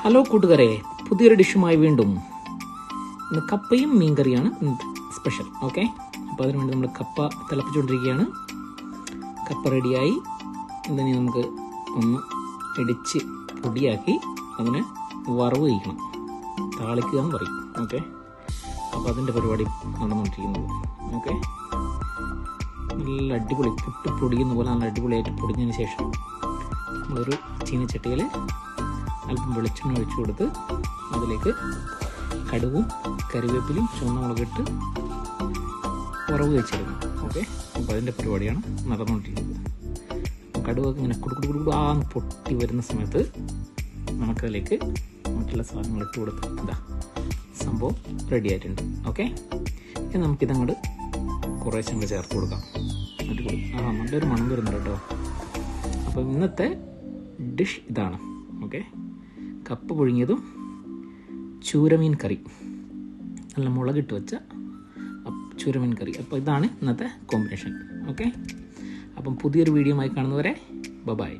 Hello കൂട്ടുകാരെ, പുതിയൊരു ഡിഷുമായി വീണ്ടും. ഇന്ന് കപ്പയും മീൻകറിയാണ് സ്പെഷ്യൽ. ഓക്കെ, അപ്പോൾ അതിനുവേണ്ടി നമ്മൾ കപ്പ തിളപ്പിച്ചുകൊണ്ടിരിക്കുകയാണ്. കപ്പ റെഡിയായി. ഇതിനെ നമുക്ക് ഒന്ന് ഇടിച്ച് പൊടിയാക്കി അതിനെ വറവ് വയ്ക്കണം. താളിക്കുക എന്ന് പറയും. ഓക്കെ, അപ്പോൾ അതിൻ്റെ പരിപാടി നടന്നുകൊണ്ടിരിക്കുന്നത്. ഓക്കെ, നല്ല അടിപൊളി പുട്ട് പൊടിയുന്ന പോലെ നല്ല അടിപൊളിയായിട്ട് പൊടിഞ്ഞതിന് ശേഷം നമ്മളൊരു ചീനച്ചട്ടിയിൽ അല്പം വെളിച്ചെണ്ണ ഒഴിച്ചു കൊടുത്ത് അതിലേക്ക് കടുകും കരിവേപ്പിലയും ചുവന്ന മുളകിട്ട് വറവ് വെച്ചിരുന്നു. ഓക്കെ, അപ്പോൾ അതിൻ്റെ പരിപാടിയാണ് നടന്നുകൊണ്ടിരിക്കുന്നത്. കടുകൊക്കെ ഇങ്ങനെ കുടുകുടുകുടുകുടാന്ന് പൊട്ടി വരുന്ന സമയത്ത് നമുക്കതിലേക്ക് മറ്റുള്ള സാധനങ്ങൾ ഇട്ട് കൊടുത്ത് എന്താ സംഭവം റെഡി ആയിട്ടുണ്ട്. ഓക്കെ, ഇനി നമുക്കിതങ്ങോട്ട് കുറേശ്ശെ അങ്ങ് ചേർത്ത് കൊടുക്കാം. അടിപൊളി, നല്ലൊരു മണം വരുന്നുണ്ട് കേട്ടോ. അപ്പോൾ ഇന്നത്തെ ഡിഷ് ഇതാണ്. ഓക്കെ, കപ്പ പുഴുങ്ങിയതും ചൂരമീൻ കറി, നല്ല മുളകിട്ട് വെച്ച ചൂരമീൻ കറി. അപ്പോൾ ഇതാണ് ഇന്നത്തെ കോമ്പിനേഷൻ. ഓക്കെ, അപ്പം പുതിയൊരു വീഡിയോ ആയി കാണുന്നവരെ ബൈ.